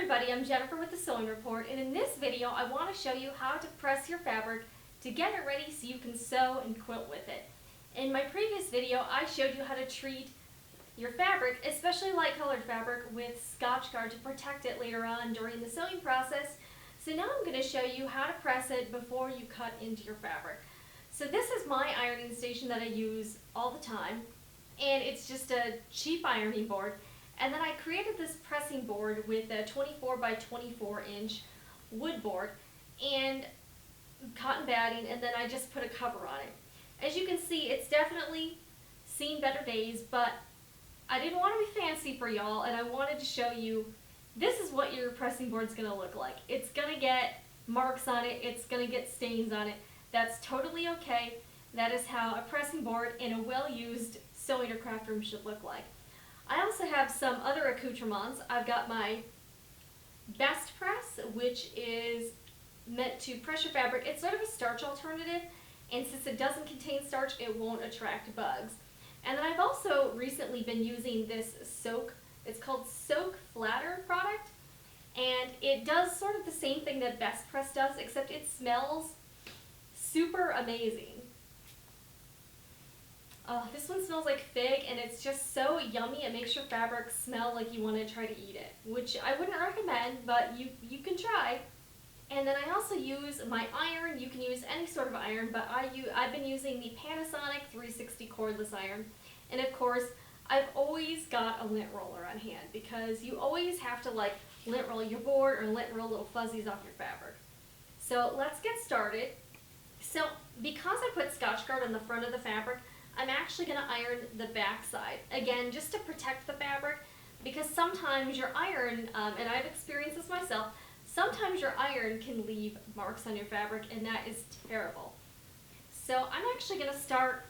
everybody, I'm Jennifer with the Sewing Report, and in this video I want to show you how to press your fabric to get it ready so you can sew and quilt with it. In my previous video I showed you how to treat your fabric, especially light colored fabric, with Scotch-Brite to protect it later on during the sewing process. So now I'm going to show you how to press it before you cut into your fabric. So this is my ironing station that I use all the time, and it's just a cheap ironing board. And then I created this pressing board with a 24 by 24 inch wood board and cotton batting, and then I just put a cover on it. As you can see, it's definitely seen better days, but I didn't want to be fancy for y'all, and I wanted to show you this is what your pressing board's going to look like. It's going to get marks on it, it's going to get stains on it. That's totally okay. That is how a pressing board in a well-used sewing or craft room should look like. I also have some other accoutrements. I've got my Best Press, which is meant to press your fabric. It's sort of a starch alternative, and since it doesn't contain starch, it won't attract bugs. And then I've also recently been using this Soak, it's called Soak Flatter product, and it does sort of the same thing that Best Press does, except it smells super amazing. This one smells like fig, and it's just so yummy. It makes your fabric smell like you want to try to eat it, which I wouldn't recommend, but you can try. And then I also use my iron. You can use any sort of iron, but I've been using the Panasonic 360 cordless iron. And of course, I've always got a lint roller on hand because you always have to like lint roll your board or lint roll little fuzzies off your fabric. So let's get started. So because I put Scotch-Brite on the front of the fabric, I'm actually going to iron the back side. Again, just to protect the fabric, because sometimes your iron, and I've experienced this myself, sometimes your iron can leave marks on your fabric, and that is terrible. So I'm actually going to start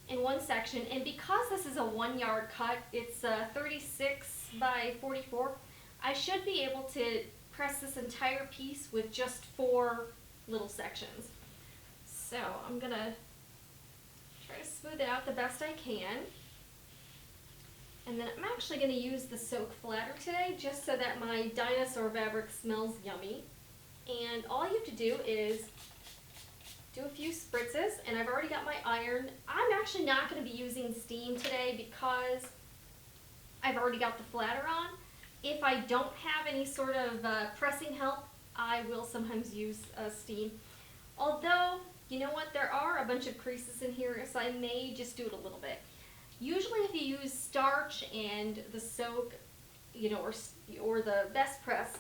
in one section, and because this is a 1 yard cut, it's 36 by 44, I should be able to press this entire piece with just 4 little sections. So I'm going to try to smooth it out the best I can. And then I'm actually going to use the Soak Flatter today just so that my dinosaur fabric smells yummy. And all you have to do is do a few spritzes, and I've already got my iron. I'm actually not going to be using steam today because I've already got the flatter on. If I don't have any sort of pressing help, I will sometimes use steam. Although, you know what, there are a bunch of creases in here, so I may just do it a little bit. Usually if you use starch and the soak, you know, or the Best Press,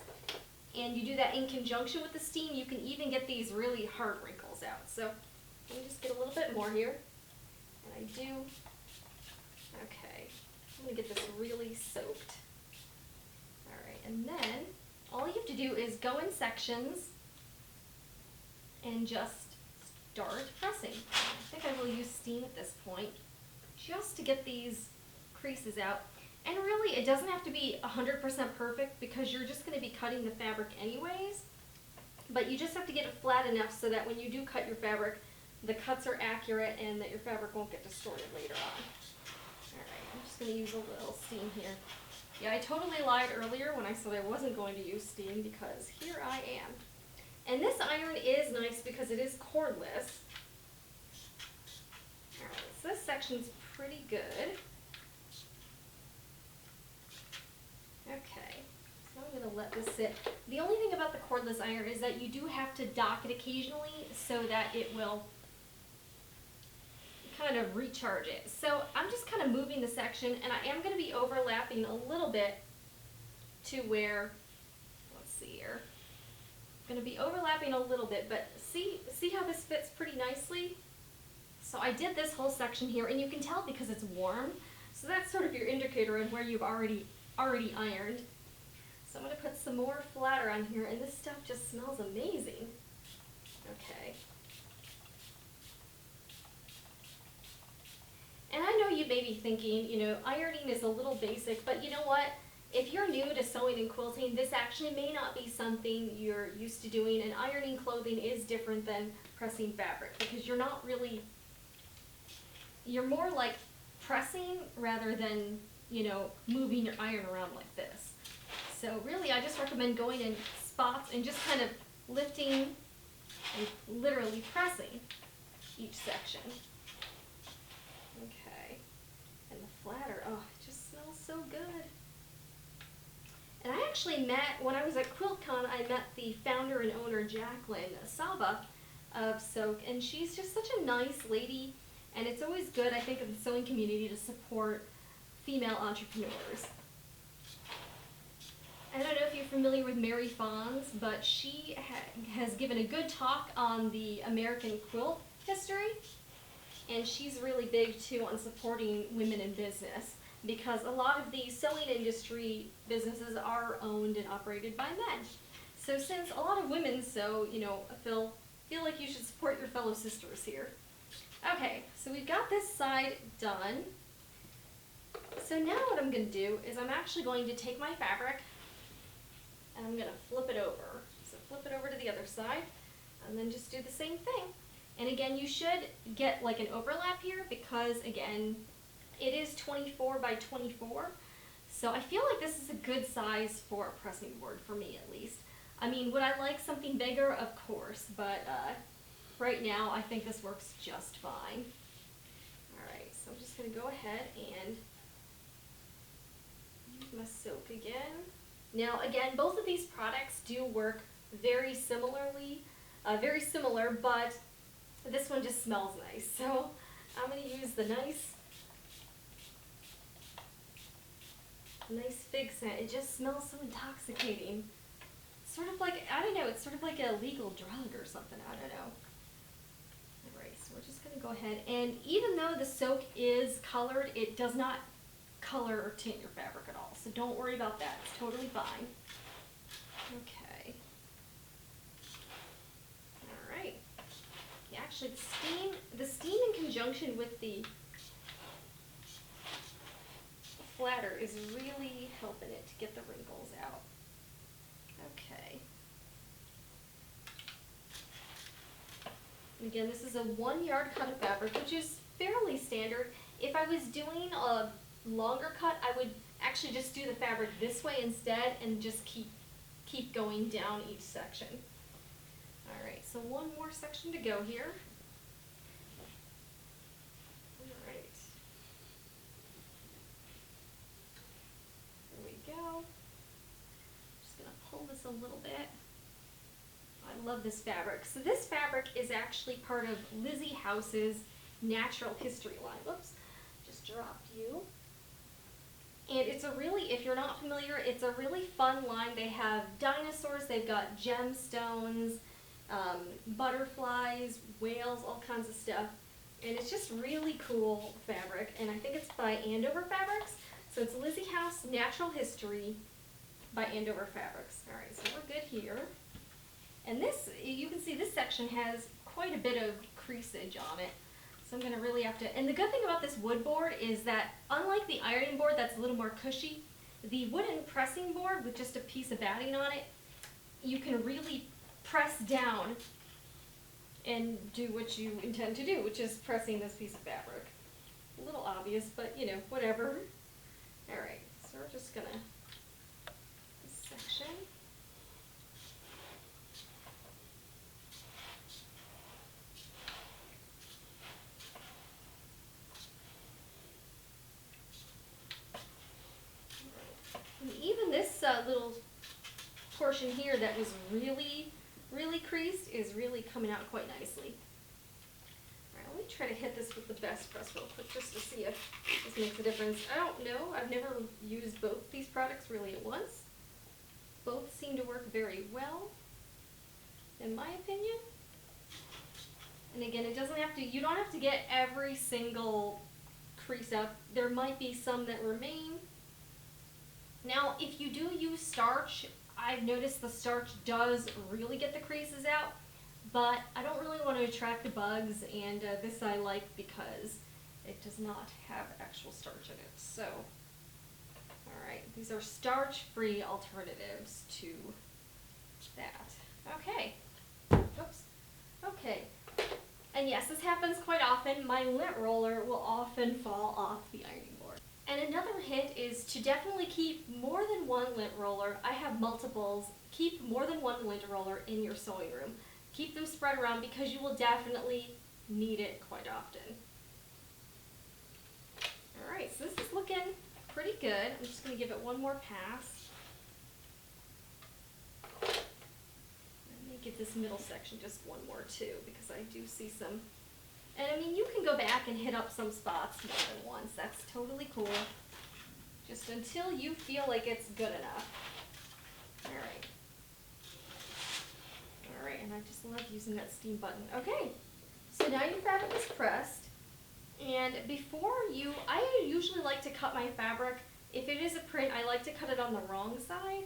and you do that in conjunction with the steam, you can even get these really hard wrinkles out. So let me just get a little bit more here. And I do. Okay, I'm going to get this really soaked. Alright, and then all you have to do is go in sections and just start pressing. I think I will use steam at this point just to get these creases out. And really, it doesn't have to be 100% perfect because you're just going to be cutting the fabric anyways. But you just have to get it flat enough so that when you do cut your fabric, the cuts are accurate and that your fabric won't get distorted later on. Alright, I'm just going to use a little steam here. Yeah, I totally lied earlier when I said I wasn't going to use steam because here I am. And this iron is nice because it is cordless. Alright, so this section's pretty good. Okay, so I'm going to let this sit. The only thing about the cordless iron is that you do have to dock it occasionally so that it will kind of recharge it. So I'm just kind of moving the section, and I am going to be overlapping a little bit to where, let's see here. I'm going to be overlapping a little bit, but see how this fits pretty nicely? So I did this whole section here, and you can tell because it's warm. So that's sort of your indicator on where you've already ironed. So I'm going to put some more flatter on here, and this stuff just smells amazing. Okay. And I know you may be thinking, you know, ironing is a little basic, but you know what? If you're new to sewing and quilting, this actually may not be something you're used to doing, and ironing clothing is different than pressing fabric because you're not really, you're more like pressing rather than, you know, moving your iron around like this. So really I just recommend going in spots and just kind of lifting and literally pressing each section. Okay. And the flatter, oh, it just smells so good. And I actually met, when I was at QuiltCon, I met the founder and owner, Jacqueline Saba of Soak, and she's just such a nice lady, and it's always good, I think, in the sewing community to support female entrepreneurs. I don't know if you're familiar with Mary Fons, but she has given a good talk on the American quilt history, and she's really big too on supporting women in business, because a lot of the sewing industry businesses are owned and operated by men. So since a lot of women sew, you know, feel like you should support your fellow sisters here. Okay, so we've got this side done. So now what I'm going to do is I'm actually going to take my fabric and I'm going to flip it over. So flip it over to the other side and then just do the same thing. And again, you should get like an overlap here because again, it is 24 by 24. So I feel like this is a good size for a pressing board, for me at least. I mean, would I like something bigger? Of course, but right now I think this works just fine. Alright, so I'm just going to go ahead and use my soak again. Now again, both of these products do work very similarly, very similar, but this one just smells nice. So I'm going to use the nice fig scent. It just smells so intoxicating. Sort of like, I don't know, it's sort of like a legal drug or something, I don't know. Alright, so we're just going to go ahead, and even though the soak is colored, it does not color or tint your fabric at all, so don't worry about that, it's totally fine. Okay. Alright. Yeah, actually the steam in conjunction with the flatter is really helping it to get the wrinkles out. Okay. And again, this is a 1 yard cut of fabric, which is fairly standard. If I was doing a longer cut, I would actually just do the fabric this way instead and just keep going down each section. Alright, so one more section to go here. Alright. There we go. Just gonna pull this a little bit. I love this fabric. So this fabric is actually part of Lizzie House's Natural History line. Whoops, just dropped you. And it's a really, if you're not familiar, it's a really fun line. They have dinosaurs, they've got gemstones, butterflies, whales, all kinds of stuff. And it's just really cool fabric. And I think it's by Andover Fabrics. So it's Lizzie House Natural History by Andover Fabrics. Alright, so we're good here. And this, you can see this section has quite a bit of creasage on it. So I'm going to really have to, and the good thing about this wood board is that unlike the ironing board that's a little more cushy, the wooden pressing board with just a piece of batting on it, you can really press down and do what you intend to do, which is pressing this piece of fabric. A little obvious, but you know, whatever. Alright, so we're just going to, this section. And even this little portion here that was really creased is really coming out quite nicely. Alright, let me try to hit this with the best press real quick just to see if this makes a difference. I don't know, I've never used both these products really at once. Both seem to work very well, in my opinion. And again, it doesn't have to, you don't have to get every single crease up. There might be some that remain. Now, if you do use starch, I've noticed the starch does really get the creases out, but I don't really want to attract the bugs, and this I like because it does not have actual starch in it. So, alright, these are starch-free alternatives to that. Okay. Oops. Okay. And yes, this happens quite often. My lint roller will often fall off the ironing board. And another hint is to definitely keep more than one lint roller. I have multiples. Keep more than one lint roller in your sewing room. Keep them spread around because you will definitely need it quite often. Alright, so this is looking pretty good. I'm just going to give it one more pass. Let me give this middle section just one more too, because I do see some. And I mean, you can go back and hit up some spots more than once. That's totally cool. Just until you feel like it's good enough. Alright. Alright, and I just love using that steam button. Okay, so now your fabric is pressed. And before I usually like to cut my fabric. If it is a print, I like to cut it on the wrong side.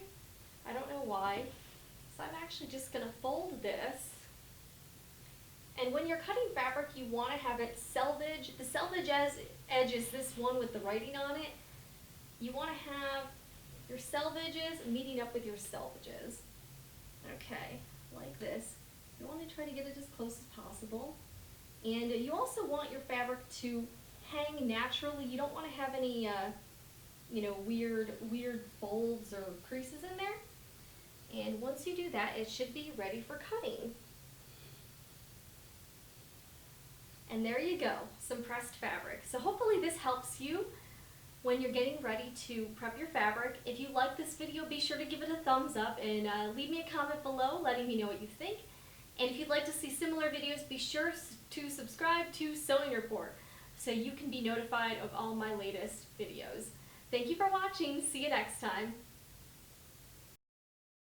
I don't know why. So I'm actually just going to fold this. And when you're cutting fabric, you want to have it selvage. The selvage edge is this one with the writing on it. You want to have your selvages meeting up with your selvages. Okay, like this. You want to try to get it as close as possible. And you also want your fabric to hang naturally. You don't want to have any, weird folds or creases in there. And once you do that, it should be ready for cutting. And there you go, some pressed fabric. So hopefully this helps you when you're getting ready to prep your fabric. If you like this video, be sure to give it a thumbs up and leave me a comment below letting me know what you think. And if you'd like to see similar videos, be sure to subscribe to Sewing Report so you can be notified of all my latest videos. Thank you for watching. See you next time.